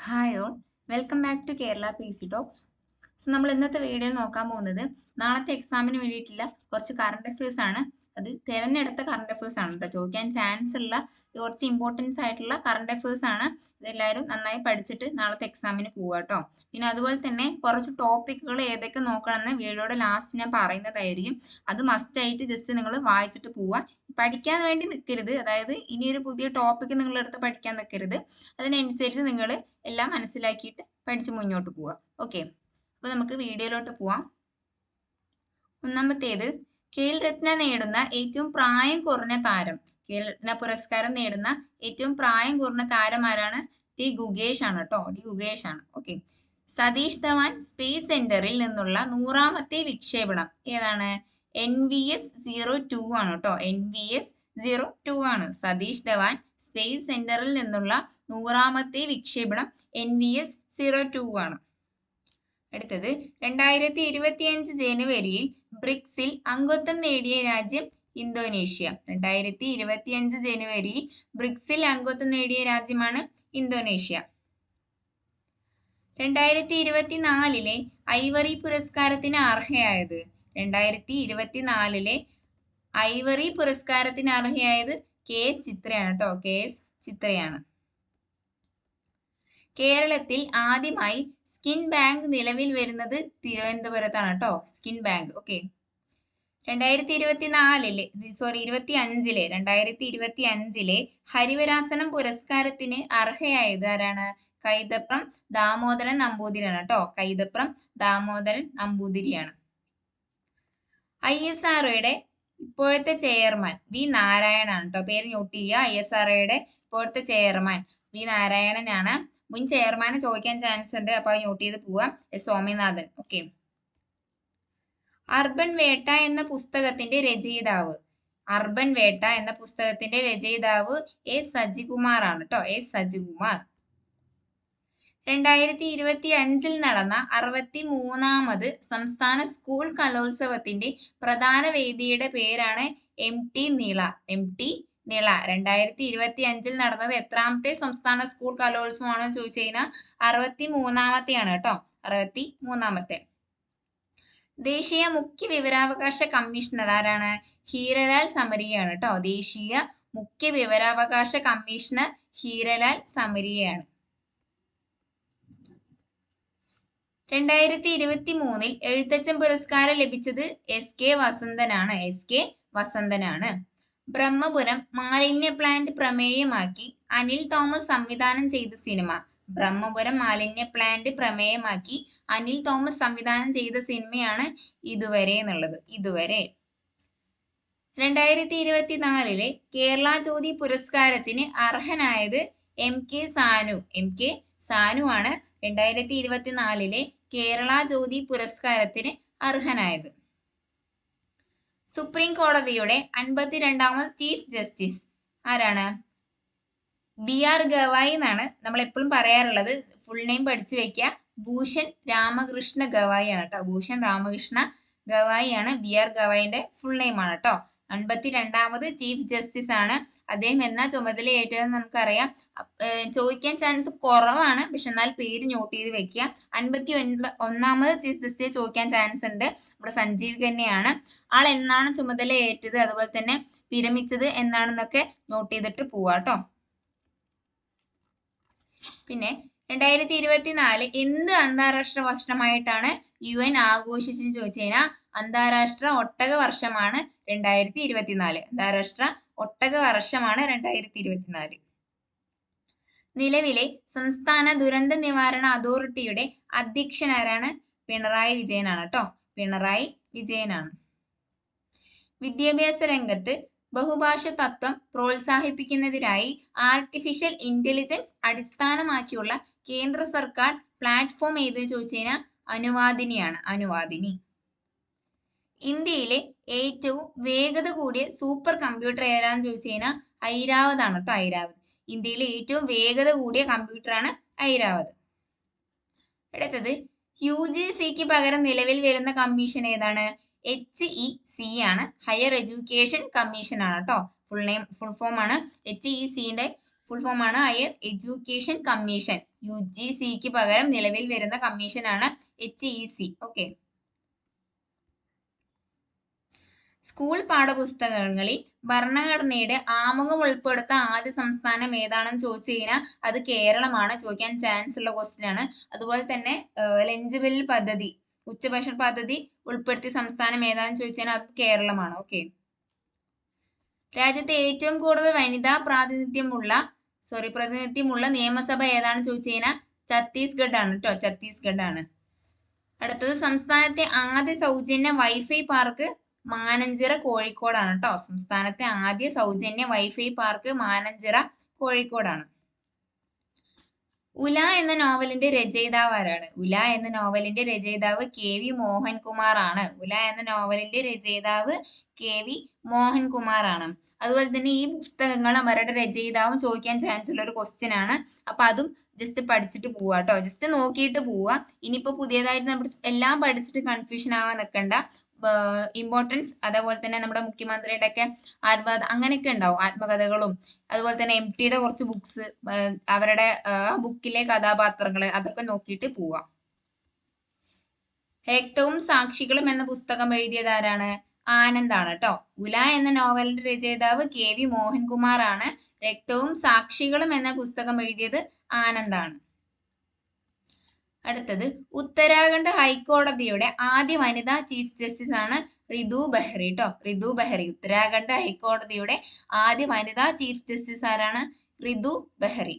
Hi all, welcome back to Kerala P C talks. So നമ്മൾ ഇന്നത്തെ വീഡിയോയിൽ നോക്കാൻ പോകുന്നത് നാളത്തെ എക്സാമിന് വേണ്ടിയിട്ടുള്ള കുറച്ച് കറണ്ട് അഫയേഴ്സ് ആണ്. അത് തിരഞ്ഞെടുത്ത കറണ്ട് അഫയേഴ്സ് ആണ് കേട്ടോ. ചോദിക്കാൻ ചാൻസ് ഉള്ള കുറച്ച് ഇമ്പോർട്ടൻസ് ആയിട്ടുള്ള കറണ്ട് അഫയേഴ്സ് ആണ്. ഇതെല്ലാവരും നന്നായി പഠിച്ചിട്ട് നാളത്തെ എക്സാമിന് പോവുക കേട്ടോ. പിന്നെ അതുപോലെ തന്നെ കുറച്ച് ടോപ്പിക്കുകൾ ഏതൊക്കെ നോക്കണമെന്ന് വീഡിയോയുടെ ലാസ്റ്റ് ഞാൻ പറയുന്നതായിരിക്കും. അത് മസ്റ്റ് ആയിട്ട് ജസ്റ്റ് നിങ്ങൾ വായിച്ചിട്ട് പോവുക. പഠിക്കാൻ വേണ്ടി നിൽക്കരുത്. അതായത് ഇനിയൊരു പുതിയ ടോപ്പിക്ക് നിങ്ങളെടുത്ത് പഠിക്കാൻ നിൽക്കരുത്. അതിനനുസരിച്ച് നിങ്ങൾ എല്ലാം മനസ്സിലാക്കിയിട്ട് പഠിച്ച് മുന്നോട്ട് പോവുക. ഓക്കെ, അപ്പൊ നമുക്ക് വീഡിയോയിലോട്ട് പോവാം. ഒന്നാമത്തേത്, ഖേൽരത്ന നേടുന്ന ഏറ്റവും പ്രായം കുറഞ്ഞ താരം. ഖേൽരത്ന പുരസ്കാരം നേടുന്ന ഏറ്റവും പ്രായം കുറഞ്ഞ താരം ആരാണ്? ടി ഗുഗേഷ് ആണ് കേട്ടോ. ടി ഗുഗേഷ് ആണ്. ഓക്കെ. സതീഷ് ധവാൻ സ്പേസ് സെന്ററിൽ നിന്നുള്ള 100ാമത്തെ വിക്ഷേപണം ഏതാണ്? NVS-02 ആണ് കേട്ടോ. NVS-02 ആണ്. സതീഷ് ധവാൻ സ്പേസ് സെന്ററിൽ നിന്നുള്ള 100ാമത്തെ വിക്ഷേപണം NVS-02 ആണ്. അടുത്തത്, 2025 ജനുവരിയിൽ ബ്രിക്സിൽ അംഗത്വം നേടിയ രാജ്യം ഇന്തോനേഷ്യ. 2025 ജനുവരിയിൽ ബ്രിക്സിൽ അംഗത്വം നേടിയ രാജ്യമാണ് ഇന്തോനേഷ്യ. 2024 ഐവറി പുരസ്കാരത്തിന് അർഹയായത്. 2024 ഐവറി പുരസ്കാരത്തിന് അർഹയായത് KS ചിത്രയാണ് കേട്ടോ. KS ചിത്രയാണ്. കേരളത്തിൽ ആദ്യമായി സ്കിൻ ബാങ്ക് നിലവിൽ വരുന്നത് തിരുവനന്തപുരത്താണ് കേട്ടോ. Skin bank. ഓക്കെ. 2025 ഹരിവരാസനം പുരസ്കാരത്തിന് അർഹയായത് ആരാണ്? കൈതപ്രം ദാമോദരൻ നമ്പൂതിരിയാണ് കേട്ടോ. കൈതപ്രം ദാമോദരൻ നമ്പൂതിരിയാണ്. ISROയുടെ ഇപ്പോഴത്തെ ചെയർമാൻ വി നാരായണനാണ് കേട്ടോ. പേര് നോട്ട് ചെയ്യുക. ISROയുടെ ഇപ്പോഴത്തെ ചെയർമാൻ വി നാരായണനാണ്. മുൻ ചെയർമാനെ ചോദിക്കാൻ ചാൻസ് ഉണ്ട്. അപ്പൊ നോട്ട് ചെയ്ത് പോവാം. സ്വാമിനാഥൻ. ഓക്കെ. അർബൻ വേട്ട എന്ന പുസ്തകത്തിന്റെ രചയിതാവ്. അർബൻ വേട്ട എന്ന പുസ്തകത്തിന്റെ രചയിതാവ് S സജികുമാർ ആണ് കേട്ടോ. S സജികുമാർ. 2025 നടന്ന 63ാമത് സംസ്ഥാന സ്കൂൾ കലോത്സവത്തിന്റെ പ്രധാന വേദിയുടെ പേരാണ് MT നിള. MT നിള. 2025 നടന്നത് എത്രാമത്തെ സംസ്ഥാന സ്കൂൾ കലോത്സവമാണെന്ന് ചോദിച്ചു കഴിഞ്ഞാൽ 63ാമത്തെയാണ് കേട്ടോ. 63ാമത്തെ. ദേശീയ മുഖ്യ വിവരാവകാശ കമ്മീഷണർ ആരാണ്? ഹീരലാൽ സമരിയയാണ് കേട്ടോ. ദേശീയ മുഖ്യ വിവരാവകാശ കമ്മീഷണർ ഹീരലാൽ സമരിയയാണ്. 2023 എഴുത്തച്ഛൻ പുരസ്കാരം ലഭിച്ചത് SK വസന്തനാണ്. SK വസന്തനാണ്. ബ്രഹ്മപുരം മാലിന്യ പ്ലാന്റ് പ്രമേയമാക്കി അനിൽ തോമസ് സംവിധാനം ചെയ്ത സിനിമ. ബ്രഹ്മപുരം മാലിന്യ പ്ലാന്റ് പ്രമേയമാക്കി അനിൽ തോമസ് സംവിധാനം ചെയ്ത സിനിമയാണ് ഇതുവരെ എന്നുള്ളത്. ഇതുവരെ. 2024 കേരള ജ്യോതി പുരസ്കാരത്തിന് അർഹനായത് MK സാനു. MK സാനു ആണ് 2024 കേരള ജ്യോതി പുരസ്കാരത്തിന് അർഹനായത്. സുപ്രീം കോടതിയുടെ 52ാമത് ചീഫ് ജസ്റ്റിസ് ആരാണ്? BR ഗവായി എന്നാണ് നമ്മൾ എപ്പോഴും പറയാറുള്ളത്. ഫുൾ നെയിം പഠിച്ചു വെക്കുക. ഭൂഷൺ രാമകൃഷ്ണ ഗവായി ആണ് കേട്ടോ. ഭൂഷൺ രാമകൃഷ്ണ ഗവായി ആണ്. BR ഗവായിന്റെ ഫുൾ നെയിം ആണ് കേട്ടോ. 52ാമത് ചീഫ് ജസ്റ്റിസ് ആണ്. അദ്ദേഹം എന്നാ ചുമതല ഏറ്റതെന്ന് നമുക്കറിയാം. ചോദിക്കാൻ ചാൻസ് കുറവാണ്. പക്ഷെ എന്നാൽ പേര് നോട്ട് ചെയ്ത് വെക്കുക. 51ാമത് ചീഫ് ജസ്റ്റിസ് ചോദിക്കാൻ ചാൻസ് ഉണ്ട്. നമ്മുടെ സഞ്ജീവ് ഖന്നയാണ്. ആൾ എന്നാണ് ചുമതല ഏറ്റത്, അതുപോലെ തന്നെ വിരമിച്ചത് എന്നാണെന്നൊക്കെ നോട്ട് ചെയ്തിട്ട് പോവാ കേട്ടോ. പിന്നെ 2024 എന്ത് അന്താരാഷ്ട്ര വർഷമായിട്ടാണ് UN ആഘോഷിച്ചെന്ന് ചോദിച്ചു കഴിഞ്ഞാൽ അന്താരാഷ്ട്ര ഒട്ടക വർഷമാണ് 2024. അന്താരാഷ്ട്ര ഒട്ടക വർഷമാണ് 2024. നിലവിലെ സംസ്ഥാന ദുരന്ത നിവാരണ അതോറിറ്റിയുടെ അധ്യക്ഷൻ ആരാണ്? പിണറായി വിജയനാണ് കേട്ടോ. പിണറായി വിജയനാണ്. വിദ്യാഭ്യാസ രംഗത്ത് ബഹുഭാഷ തത്വം പ്രോത്സാഹിപ്പിക്കുന്നതിനായി ആർട്ടിഫിഷ്യൽ ഇന്റലിജൻസ് അടിസ്ഥാനമാക്കിയുള്ള കേന്ദ്ര സർക്കാർ പ്ലാറ്റ്ഫോം ഏത് ചോദിച്ചു കഴിഞ്ഞാൽ അനുവാദിനിയാണ്. അനുവാദിനി. ഇന്ത്യയിലെ ഏറ്റവും വേഗത കൂടിയ സൂപ്പർ കമ്പ്യൂട്ടർ ഏതാണെന്ന് ചോദിച്ചു കഴിഞ്ഞാൽ ഐരാവതാണ് കേട്ടോ. ഐരാവത്. ഇന്ത്യയിലെ ഏറ്റവും വേഗത കൂടിയ കമ്പ്യൂട്ടറാണ് ഐരാവത്. അടുത്തത്, UGCക്ക് പകരം നിലവിൽ വരുന്ന കമ്മീഷൻ ഏതാണ്? HEC ആണ്. ഹയർ എഡ്യൂക്കേഷൻ കമ്മീഷൻ ആണ് കേട്ടോ. ഫുൾ ഫോം ആണ്. HECന്റെ ഫുൾ ഫോം ആണ് ഹയർ എഡ്യൂക്കേഷൻ കമ്മീഷൻ. UGCക്ക് പകരം നിലവിൽ വരുന്ന കമ്മീഷനാണ് HEC. ഓക്കെ. സ്കൂൾ പാഠപുസ്തകങ്ങളിൽ ഭരണഘടനയുടെ ആമുഖം ഉൾപ്പെടുത്ത ആദ്യ സംസ്ഥാനം ഏതാണെന്ന് ചോദിച്ചു കഴിഞ്ഞാൽ അത് കേരളമാണ്. ചോദിക്കാൻ ചാൻസ് ഉള്ള ക്വസ്റ്റ്യൻ ആണ്. അതുപോലെ തന്നെ ലഞ്ച് ബിൽ പദ്ധതി, ഉച്ചഭക്ഷണ പദ്ധതി ഉൾപ്പെടുത്തിയ സംസ്ഥാനം ഏതാണെന്ന് ചോദിച്ചു കഴിഞ്ഞാൽ അത് കേരളമാണ്. ഓക്കെ. രാജ്യത്തെ ഏറ്റവും കൂടുതൽ വനിതാ പ്രതിനിധ്യമുള്ള നിയമസഭ ഏതാണെന്ന് ചോദിച്ചു കഴിഞ്ഞാൽ ഛത്തീസ്ഗഡ് ആണ് കേട്ടോ. ഛത്തീസ്ഗഡ് ആണ്. അടുത്തത് സംസ്ഥാനത്തെ ആദ്യ സൗജന്യ വൈഫൈ പാർക്ക് മാനഞ്ചിറ കോഴിക്കോടാണ് കേട്ടോ. സംസ്ഥാനത്തെ ആദ്യ സൗജന്യ വൈഫൈ പാർക്ക് മാനഞ്ചിറ കോഴിക്കോടാണ്. ഉല എന്ന നോവലിന്റെ രചയിതാവ് ആരാണ്? ഉല എന്ന നോവലിന്റെ രചയിതാവ് KV മോഹൻകുമാർ ആണ്. ഉല എന്ന നോവലിന്റെ രചയിതാവ് KV മോഹൻകുമാർ ആണ്. അതുപോലെ തന്നെ ഈ പുസ്തകങ്ങൾ അവരുടെ രചയിതാവും ചോദിക്കാൻ ചാൻസ് ഉള്ള ഒരു ക്വസ്റ്റ്യൻ ആണ്. അപ്പൊ അതും ജസ്റ്റ് പഠിച്ചിട്ട് പോവാ കേട്ടോ. ജസ്റ്റ് നോക്കിയിട്ട് പോവാ. ഇനിയിപ്പോ പുതിയതായിട്ട് നമ്മൾ എല്ലാം പഠിച്ചിട്ട് കൺഫ്യൂഷൻ ആവാൻ നിൽക്കണ്ട. ഇമ്പോർട്ടൻസ്, അതേപോലെ തന്നെ നമ്മുടെ മുഖ്യമന്ത്രിയുടെ ഒക്കെ അങ്ങനെയൊക്കെ ഉണ്ടാവും, ആത്മകഥകളും. അതുപോലെ തന്നെ MTയുടെ കുറച്ച് ബുക്സ്, അവരുടെ ബുക്കിലെ കഥാപാത്രങ്ങള്, അതൊക്കെ നോക്കിയിട്ട് പോവാം. രക്തവും സാക്ഷികളും എന്ന പുസ്തകം എഴുതിയത് ആരാണ്? ആനന്ദാണ് കേട്ടോ. ഉല എന്ന നോവലിന്റെ രചയിതാവ് KV മോഹൻകുമാർ ആണ്. രക്തവും സാക്ഷികളും എന്ന പുസ്തകം എഴുതിയത് ആനന്ദാണ്. അടുത്തത് ഉത്തരാഖണ്ഡ് ഹൈക്കോടതിയുടെ ആദ്യ വനിതാ ചീഫ് ജസ്റ്റിസ് ആണ് റിതു ബെഹ്റി കേട്ടോ. റിതു ബെഹ്റി. ഉത്തരാഖണ്ഡ് ഹൈക്കോടതിയുടെ ആദ്യ വനിതാ ചീഫ് ജസ്റ്റിസ് ആരാണ്? റിതു ബെഹ്റി.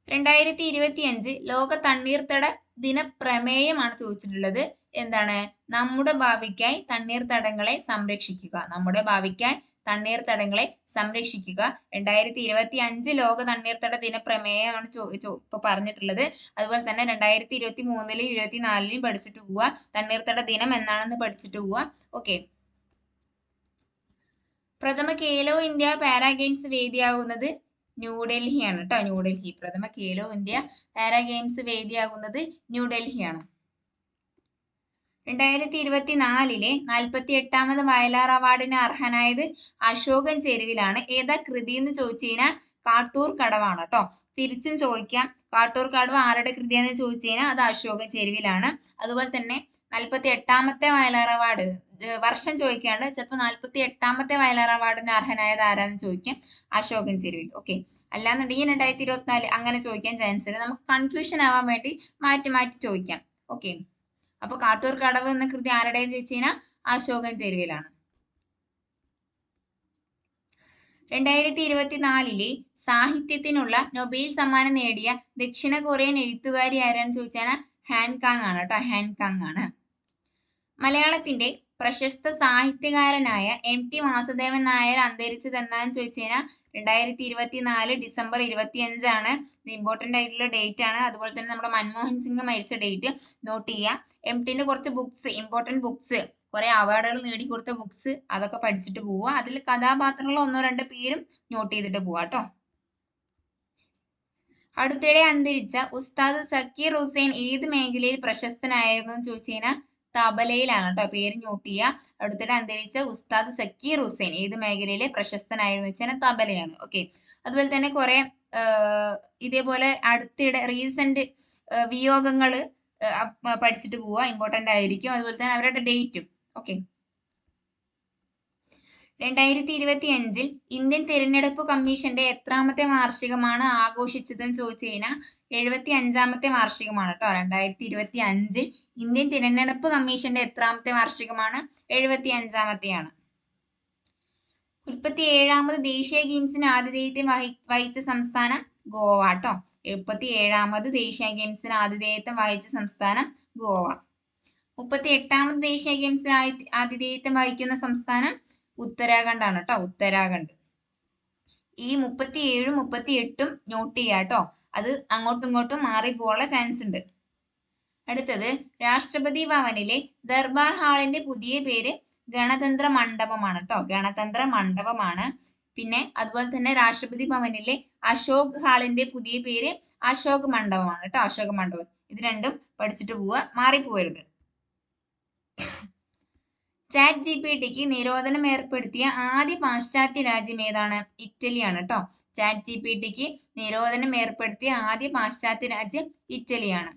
2025 ലോക തണ്ണീർത്തട ദിന പ്രമേയമാണ് ചോദിച്ചിട്ടുള്ളത്. എന്താണ്? നമ്മുടെ ഭാവിക്കായി തണ്ണീർത്തടങ്ങളെ സംരക്ഷിക്കുക. നമ്മുടെ ഭാവിക്കായി തണ്ണീർത്തടങ്ങളെ സംരക്ഷിക്കുക. 2025 ലോക തണ്ണീർത്തട ദിന പ്രമേയമാണ് ഇപ്പൊ പറഞ്ഞിട്ടുള്ളത്. അതുപോലെ തന്നെ 2023 24 പഠിച്ചിട്ട് പോവുക. തണ്ണീർത്തട ദിനം എന്നാണെന്ന് പഠിച്ചിട്ട് പോവുക. ഓക്കെ. പ്രഥമ ഖേലോ ഇന്ത്യ പാരാ ഗെയിംസ് വേദിയാകുന്നത് ന്യൂഡൽഹിയാണ് കേട്ടോ. ന്യൂഡൽഹി. പ്രഥമ Khelo India para games വേദിയാകുന്നത് ന്യൂഡൽഹിയാണ്. 2024 48ാമത് Vayalar അവാർഡിന് അർഹനായത് അശോകൻ ചെരുവിലാണ്. ഏതാ കൃതി എന്ന് ചോദിച്ചു കഴിഞ്ഞാൽ കാട്ടൂർ കടവാണ് കേട്ടോ. തിരിച്ചും ചോദിക്കാം. കാട്ടൂർ കടവ് ആരുടെ കൃതിയാന്ന് ചോദിച്ചു കഴിഞ്ഞാൽ അത് അശോകൻ ചെരുവിലാണ്. അതുപോലെ തന്നെ 48ാമത്തെ വയലാർ അവാർഡ് വർഷം ചോദിക്കാണ്ട് ചിലപ്പോൾ 48ാമത്തെ വയലാർ അവാർഡിന് അർഹനായത് ആരാന്ന് ചോദിക്കാം. അശോകൻ ചെരുവിൽ. ഓക്കെ. അല്ലാന്നുണ്ടെങ്കിൽ 2024 അങ്ങനെ ചോദിക്കാൻ ചാൻസ് ഉണ്ട്. നമുക്ക് കൺഫ്യൂഷൻ ആവാൻ വേണ്ടി മാറ്റി മാറ്റി ചോദിക്കാം. ഓക്കെ. അപ്പൊ കാട്ടൂർ കടവ് എന്ന കൃതി ആരുടെയെന്ന് ചോദിച്ചു കഴിഞ്ഞാൽ അശോകൻ ചെരുവിലാണ്. 2024 സാഹിത്യത്തിനുള്ള നൊബേൽ സമ്മാനം നേടിയ ദക്ഷിണ കൊറിയൻ എഴുത്തുകാരി ആരാന്ന് ചോദിച്ചാൽ ഹാൻകാങ് ആണ് കേട്ടോ. ഹാൻകാങ് ആണ്. മലയാളത്തിന്റെ പ്രശസ്ത സാഹിത്യകാരനായ MT വാസുദേവൻ നായർ അന്തരിച്ചത് എന്നാന്ന് ചോദിച്ചു കഴിഞ്ഞാൽ 2024 ഡിസംബർ 25 ആണ്. ഇത് ഇമ്പോർട്ടന്റ് ആയിട്ടുള്ള ഡേറ്റ് ആണ്. അതുപോലെ തന്നെ നമ്മുടെ മൻമോഹൻ സിംഗ് മരിച്ച ഡേറ്റ് നോട്ട് ചെയ്യുക. MTന്റെ കുറച്ച് ബുക്സ്, ഇമ്പോർട്ടന്റ് ബുക്സ്, കുറെ അവാർഡുകൾ നേടിക്കൊടുത്ത ബുക്സ്, അതൊക്കെ പഠിച്ചിട്ട് പോവുക. അതിൽ കഥാപാത്രങ്ങൾ 1-2 പേരും നോട്ട് ചെയ്തിട്ട് പോവാ കേട്ടോ. അടുത്തിടെ അന്തരിച്ച ഉസ്താദ് സക്കീർ ഹുസൈൻ ഏത് മേഖലയിൽ പ്രശസ്തനായിരുന്നു എന്ന് ചോദിച്ചു കഴിഞ്ഞാൽ തബലയിലാണ് കേട്ടോ. പേര് നോട്ട് ചെയ്യുക. അടുത്തിടെ അന്തരിച്ച ഉസ്താദ് സക്കീർ ഹുസൈൻ ഏത് മേഖലയിലെ പ്രശസ്തനായിരുന്നു വെച്ചാൽ തബലയാണ്. ഓക്കെ. അതുപോലെ തന്നെ കുറെ ഇതേപോലെ അടുത്തിടെ റീസെന്റ് വിയോഗങ്ങള് പഠിച്ചിട്ട് പോവുക. ഇമ്പോർട്ടന്റ് ആയിരിക്കും. അതുപോലെ തന്നെ അവരുടെ ഡേറ്റും. ഓക്കെ. 2025 ഇന്ത്യൻ തിരഞ്ഞെടുപ്പ് കമ്മീഷന്റെ എത്രാമത്തെ വാർഷികമാണ് ആഘോഷിച്ചതെന്ന് ചോദിച്ചു കഴിഞ്ഞാൽ 75ാമത്തെ വാർഷികമാണ് കേട്ടോ. 2025 ഇന്ത്യൻ തിരഞ്ഞെടുപ്പ് കമ്മീഷന്റെ എത്രാമത്തെ വാർഷികമാണ്? 75ാമത്തെയാണ്. 37ാമത് ദേശീയ ഗെയിംസിന് ആതിഥേയത്വം വഹിച്ച സംസ്ഥാനം ഗോവ കേട്ടോ. 37ാമത് ദേശീയ ഗെയിംസിന് ആതിഥേയത്വം വഹിച്ച സംസ്ഥാനം ഗോവ. 38ാമത് ദേശീയ ഗെയിംസിന് ആതിഥേയത്വം വഹിക്കുന്ന സംസ്ഥാനം ഉത്തരാഖണ്ഡ് ആണ് കേട്ടോ. ഉത്തരാഖണ്ഡ്. ഈ 37ഉം 38ഉം നോട്ട് ചെയ്യാ കേട്ടോ. അത് അങ്ങോട്ടും ഇങ്ങോട്ടും മാറിപ്പോകാനുള്ള ചാൻസ് ഉണ്ട്. അടുത്തത് രാഷ്ട്രപതി ഭവനിലെ ദർബാർ ഹാളിന്റെ പുതിയ പേര് ഗണതന്ത്ര മണ്ഡപമാണ് കേട്ടോ. ഗണതന്ത്ര മണ്ഡപമാണ്. പിന്നെ അതുപോലെ തന്നെ രാഷ്ട്രപതി ഭവനിലെ അശോക് ഹാളിന്റെ പുതിയ പേര് അശോക് മണ്ഡപമാണ് കേട്ടോ. അശോക് മണ്ഡപം. ഇത് രണ്ടും പഠിച്ചിട്ട് പോവുക, മാറിപ്പോകരുത്. ChatGPTക്ക് നിരോധനം ഏർപ്പെടുത്തിയ ആദ്യ പാശ്ചാത്യ രാജ്യം ഏതാണ്? ഇറ്റലിയാണ് കേട്ടോ. ChatGPTക്ക് നിരോധനം ഏർപ്പെടുത്തിയ ആദ്യ പാശ്ചാത്യ രാജ്യം ഇറ്റലിയാണ്.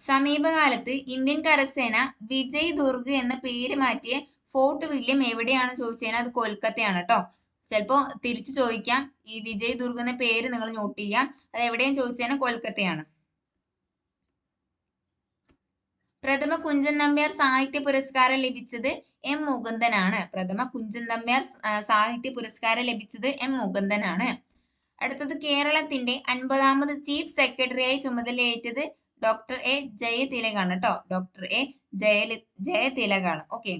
സമീപകാലത്ത് ഇന്ത്യൻ കരസേന വിജയ് ദുർഗ് എന്ന പേര് മാറ്റിയ ഫോർട്ട് വില്യം എവിടെയാണ് ചോദിച്ചാൽ അത് കൊൽക്കത്തയാണ് കേട്ടോ. ചിലപ്പോ തിരിച്ചു ചോദിക്കാം. ഈ വിജയ് ദുർഗ് എന്ന പേര് നിങ്ങൾ നോട്ട് ചെയ്യാം. അത് എവിടെയും ചോദിച്ചാൽ കൊൽക്കത്തയാണ്. പ്രഥമ കുഞ്ചൻ നമ്പ്യാർ സാഹിത്യ പുരസ്കാരം ലഭിച്ചത് എം മുകുന്ദനാണ്. പ്രഥമ കുഞ്ചൻ നമ്പ്യാർ സാഹിത്യ പുരസ്കാരം ലഭിച്ചത് എം മുകുന്ദനാണ്. അടുത്തത് കേരളത്തിന്റെ 50ാമത് ചീഫ് സെക്രട്ടറിയായി ചുമതലയേറ്റത് ഡോക്ടർ എ ജയതിലകാണ് കേട്ടോ. ഡോക്ടർ എ ജയതിലകാണ്. ഓക്കെ.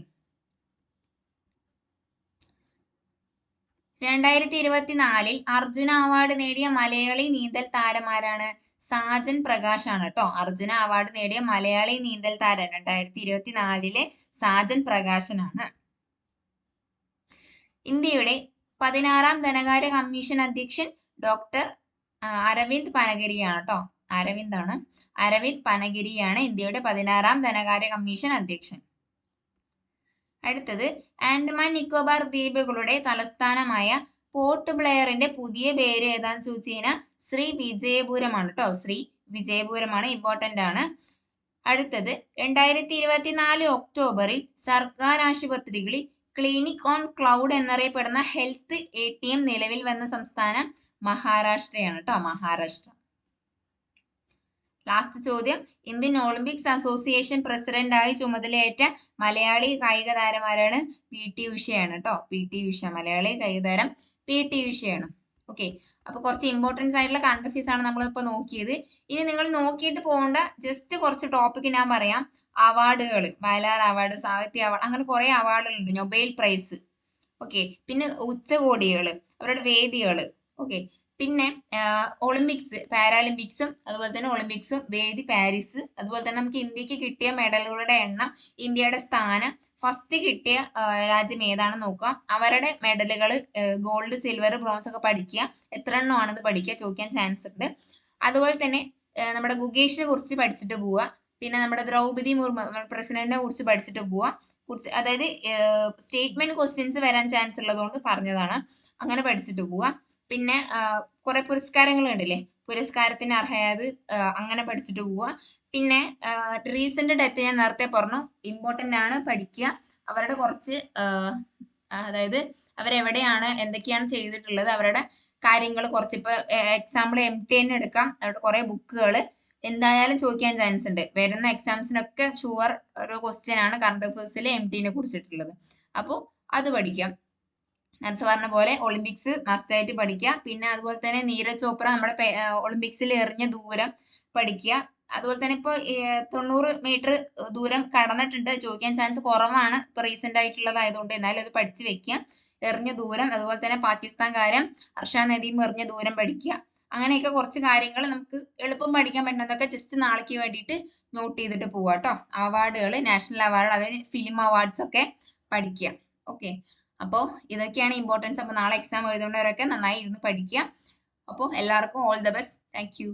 2024 അർജുന അവാർഡ് നേടിയ മലയാളി നീന്തൽ താരമാരാണ്? സാജൻ പ്രകാശ് ആണ് കേട്ടോ. അർജുന അവാർഡ് നേടിയ മലയാളി നീന്തൽ താരം 2024 സാജൻ പ്രകാശനാണ്. ഇന്ത്യയുടെ 16ാം ധനകാര്യ കമ്മീഷൻ അധ്യക്ഷൻ ഡോക്ടർ അരവിന്ദ് പനഗരിയാണ് കേട്ടോ. അരവിന്ദ് പനഗിരിയാണ് ഇന്ത്യയുടെ 16ാം ധനകാര്യ കമ്മീഷൻ അധ്യക്ഷൻ. അടുത്തത് ആൻഡമാൻ നിക്കോബാർ ദ്വീപുകളുടെ തലസ്ഥാനമായ പോർട്ട് ബ്ലെയറിന്റെ പുതിയ പേര് ഏതാന്ന് ചോദിച്ചു കഴിഞ്ഞാൽ ശ്രീ വിജയപുരമാണ് കേട്ടോ. ശ്രീ വിജയപുരമാണ്. ഇമ്പോർട്ടന്റ് ആണ്. അടുത്തത് 2024 ഒക്ടോബറിൽ സർക്കാർ ആശുപത്രികളിൽ ക്ലിനിക് ഓൺ ക്ലൗഡ് എന്നറിയപ്പെടുന്ന ഹെൽത്ത് ATM നിലവിൽ വന്ന സംസ്ഥാനം മഹാരാഷ്ട്രയാണ് കേട്ടോ. മഹാരാഷ്ട്ര. ലാസ്റ്റ് ചോദ്യം, ഇന്ത്യൻ ഒളിമ്പിക്സ് അസോസിയേഷൻ പ്രസിഡന്റായി ചുമതലയേറ്റ മലയാളി കായിക താരമാരാണ്? PT ഉഷയാണ് കേട്ടോ. PT ഉഷ, മലയാളി കായിക താരം PT ഉഷയാണ്. ഓക്കെ. അപ്പൊ കുറച്ച് ഇമ്പോർട്ടൻസ് ആയിട്ടുള്ള കറണ്ട് അഫയേഴ്സ് ആണ് നമ്മളിപ്പോ നോക്കിയത്. ഇനി നിങ്ങൾ നോക്കിയിട്ട് പോകേണ്ട ജസ്റ്റ് കുറച്ച് ടോപ്പിക് ഞാൻ പറയാം. അവാർഡുകൾ, വയലാർ അവാർഡ്, സാഹിത്യ അവാർഡ്, അങ്ങനെ കുറെ അവാർഡുകളുണ്ട്. Nobel prize. ഓക്കെ. പിന്നെ ഉച്ചകോടികള്, അവരുടെ വേദികള്. ഓക്കെ. പിന്നെ ഒളിമ്പിക്സ്, പാരാലിമ്പിക്സും അതുപോലെ തന്നെ ഒളിമ്പിക്സും, വേദി പാരീസ്. അതുപോലെ തന്നെ നമുക്ക് ഇന്ത്യക്ക് കിട്ടിയ മെഡലുകളുടെ എണ്ണം, ഇന്ത്യയുടെ സ്ഥാനം, ഫസ്റ്റ് കിട്ടിയ രാജ്യം ഏതാണെന്ന് നോക്കാം. അവരുടെ മെഡലുകൾ ഗോൾഡ്, സിൽവർ, ബ്രോൺസ് ഒക്കെ പഠിക്കുക. എത്ര എണ്ണമാണെന്ന് പഠിക്കുക, ചോദിക്കാൻ ചാൻസ് ഉണ്ട്. അതുപോലെ തന്നെ നമ്മുടെ ഗുഗേഷിനെ കുറിച്ച് പഠിച്ചിട്ട് പോവുക. പിന്നെ നമ്മുടെ ദ്രൗപദി മുർമു പ്രസിഡന്റിനെ കുറിച്ച് പഠിച്ചിട്ട് പോവുക. അതായത് സ്റ്റേറ്റ്മെന്റ് ക്വസ്റ്റ്യൻസ് വരാൻ ചാൻസ് ഉള്ളതുകൊണ്ട് പറഞ്ഞതാണ്. അങ്ങനെ പഠിച്ചിട്ട് പോവുക. പിന്നെ കുറെ പുരസ്കാരങ്ങൾ ഉണ്ടല്ലേ, പുരസ്കാരത്തിന് അർഹയായത്, അങ്ങനെ പഠിച്ചിട്ട് പോവുക. പിന്നെ റീസെന്റ് ഡെത്ത് ഞാൻ നേരത്തെ പറഞ്ഞു, ഇമ്പോർട്ടന്റ് ആണ്, പഠിക്കുക. അവരുടെ കുറച്ച് അതായത് അവരെവിടെയാണ്, എന്തൊക്കെയാണ് ചെയ്തിട്ടുള്ളത്, അവരുടെ കാര്യങ്ങൾ കുറച്ച്. ഇപ്പൊ എക്സാമ്പിൾ MTN എടുക്കാം. അവരുടെ കുറെ ബുക്കുകൾ എന്തായാലും ചോദിക്കാൻ ചാൻസ് ഉണ്ട്. വരുന്ന എക്സാംസിനൊക്കെ ഷുവർ ഒരു ക്വസ്റ്റ്യൻ ആണ് കറണ്ട് അഫയേഴ്സിൽ MTനെ കുറിച്ചിട്ടുള്ളത്. അപ്പോൾ അത് പഠിക്കാം. നേരത്തെ പറഞ്ഞ പോലെ ഒളിമ്പിക്സ് മസ്റ്റ് ആയിട്ട് പഠിക്കുക. പിന്നെ അതുപോലെ തന്നെ നീരജ് ചോപ്ര നമ്മുടെ ഒളിമ്പിക്സിൽ എറിഞ്ഞ ദൂരം പഠിക്കുക. അതുപോലെ തന്നെ ഇപ്പൊ 90 മീറ്റർ ദൂരം കടന്നിട്ടുണ്ട്, ചോദിക്കാൻ ചാൻസ് കുറവാണ് ഇപ്പൊ റീസെന്റ് ആയിട്ടുള്ളതായതുകൊണ്ട്. എന്നാലും അത് പഠിച്ചു വെക്കുക. എറിഞ്ഞ ദൂരം, അതുപോലെ തന്നെ പാകിസ്ഥാൻകാരൻ അർഷാ നദീം എറിഞ്ഞ ദൂരം പഠിക്കുക. അങ്ങനെയൊക്കെ കുറച്ച് കാര്യങ്ങൾ നമുക്ക് എളുപ്പം പഠിക്കാൻ പറ്റുന്നതൊക്കെ ജസ്റ്റ് നാളേക്ക് വേണ്ടിയിട്ട് നോട്ട് ചെയ്തിട്ട് പോവാ കേട്ടോ. അവാർഡുകൾ, നാഷണൽ അവാർഡ്, അതായത് ഫിലിം അവാർഡ്സ് ഒക്കെ പഠിക്കുക. ഓക്കെ. അപ്പോൾ ഇതൊക്കെയാണ് ഇമ്പോർട്ടൻസ്. അപ്പോൾ നാളെ എക്സാം എഴുതുന്നവരൊക്കെ നന്നായി ഇരുന്ന് പഠിക്കുക. അപ്പോൾ എല്ലാവർക്കും all the best. Thank you.